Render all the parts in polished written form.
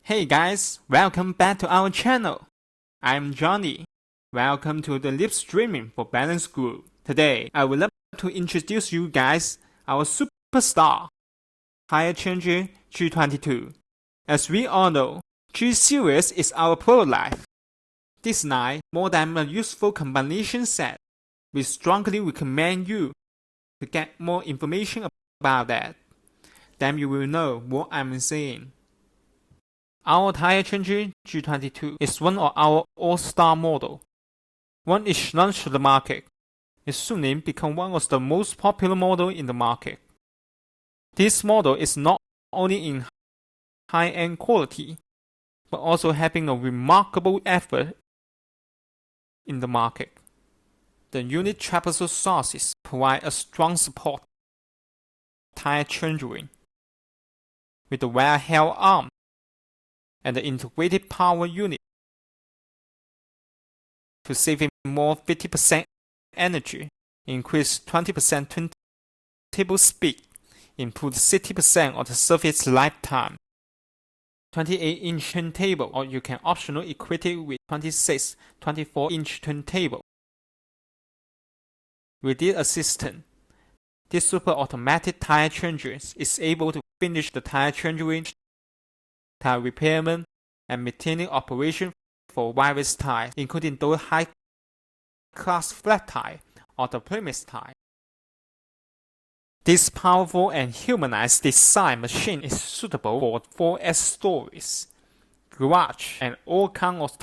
Hey guys, welcome back to our channel. I'm Johnny. Welcome to the Live Streaming for Balance group. Today, I would love to introduce you guys our superstar, Tyre changer G-22. As we all know, G-Series is our prototype. This knife more than a useful combination set. We strongly recommend you to get more information about that. Then you will know what I'm saying. Our Tyre changer G-22 is one of our all-star models. When it launched to the market, it soon became one of the most popular models in the market. This model is not only in high-end quality, but also having a remarkable effort in the market. The unique trapezoid sources provide a strong support Tyre changering with a well-held arm and the integrated power unit to save more 50% energy, increase 20% turntable speed, improve 60% of the surface lifetime. 28-inch turntable, or you can optionally equate it with 26, 24-inch turntable. With this assistant, this super automatic tire changer is able to finish the tire changing, tire repairment, and maintaining operation for various tires, including those high-class flat tire or the premise tire. This powerful and humanized design machine is suitable for 4S storage, garage, and all kinds of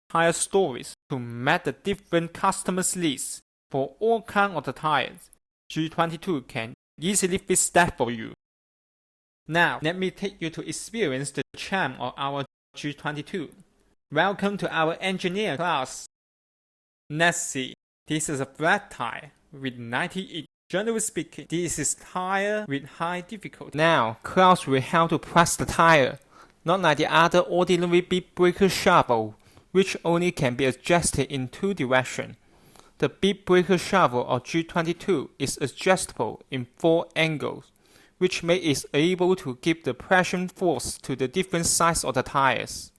tire storage to meet the different customers' needs. For all kinds of the tires, G-22 can easily fix that for you. Now, let me take you to experience the charm of our G-22. Welcome to our engineer class. Let's see. This is a flat tire with 90-inch. Generally speaking, this is tire with high difficulty. Now, class will help to press the tire, not like the other ordinary bead breaker shovel, which only can be adjusted in two directions. The bead breaker shovel of G-22 is adjustable in 4 angles, which makes it able to give the pressure force to the different sides of the tires.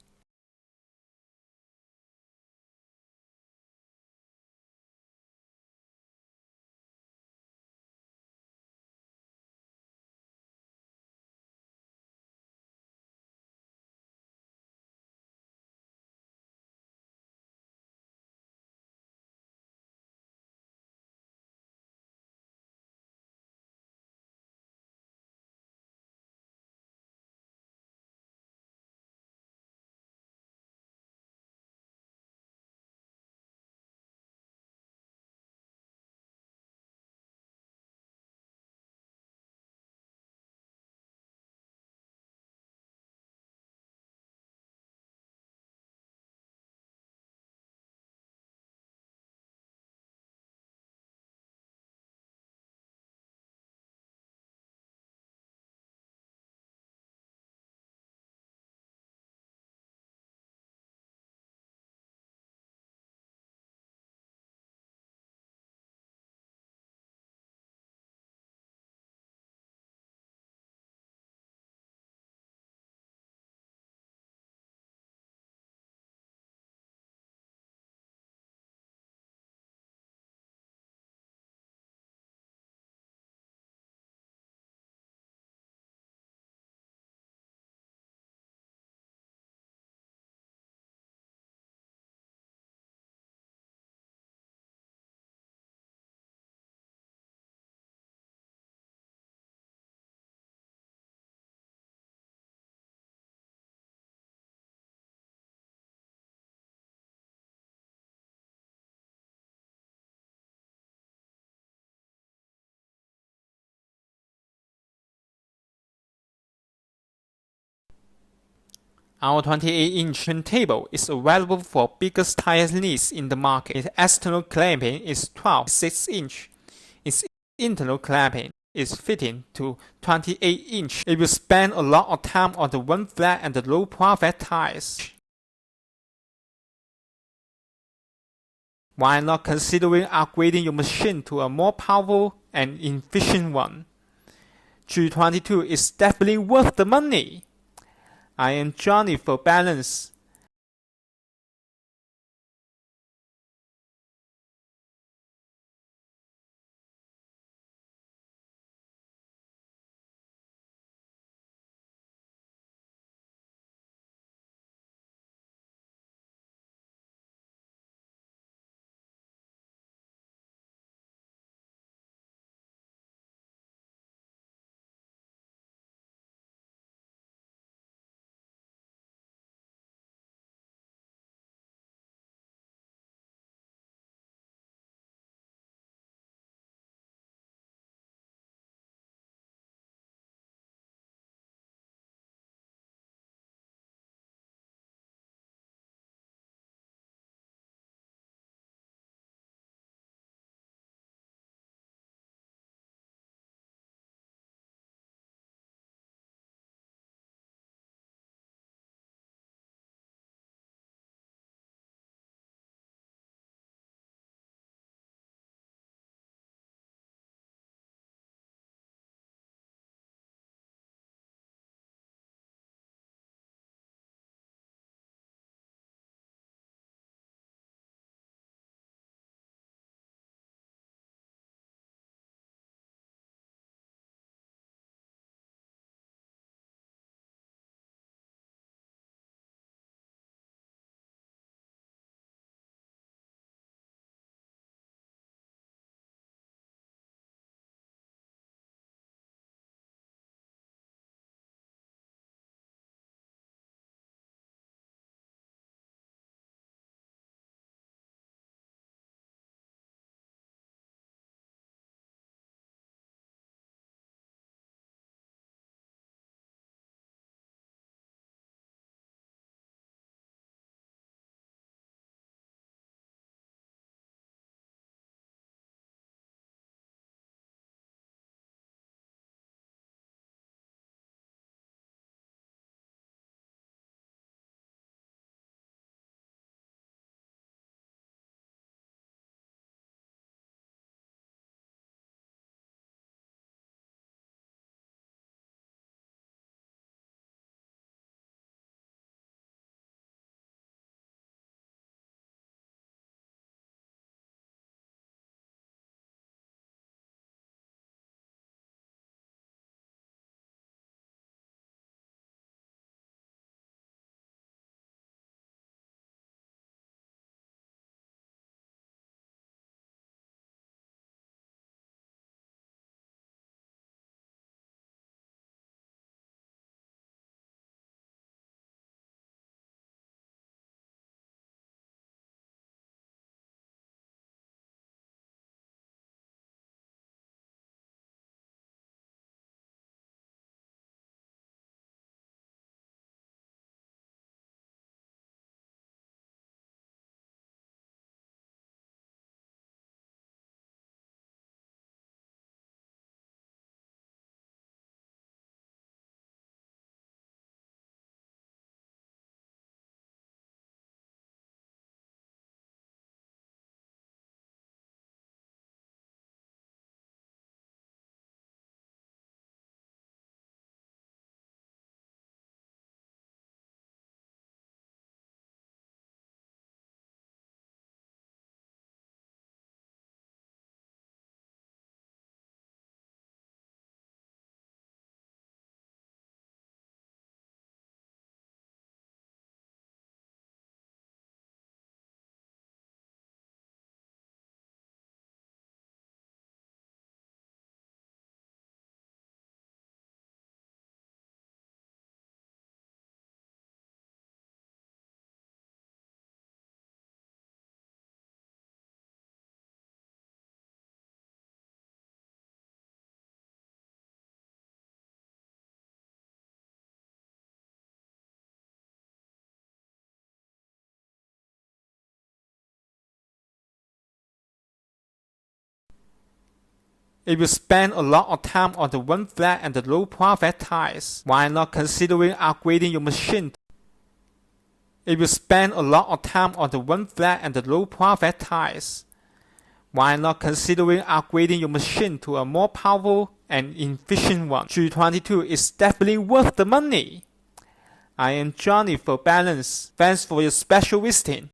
Our 28-inch turntable is available for biggest tire needs in the market. Its external clamping is 12.6 inch. Its internal clamping is fitting to 28 inch. It will spend a lot of time on the one flat and the low profile tires. Why not considering upgrading your machine to a more powerful and efficient one? G-22 is definitely worth the money. I am Johnny for balance. If you spend a lot of time on the one flat and the low profile tires, why not considering upgrading your machine? If you spend a lot of time on the one flat and the low profile tires, why not considering upgrading your machine to a more powerful and efficient one? G-22 is definitely worth the money. I am Johnny for balance. Thanks for your special visiting.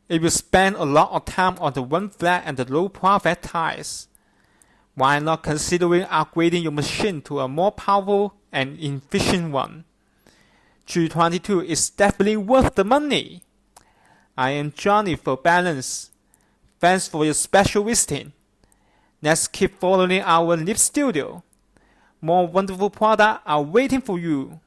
If you spend a lot of time on the run flat and the low profile tires, why not considering upgrading your machine to a more powerful and efficient one? G-22 is definitely worth the money. I am Johnny for balance. Thanks for your special visiting. Let's keep following our Lip Studio. More wonderful products are waiting for you.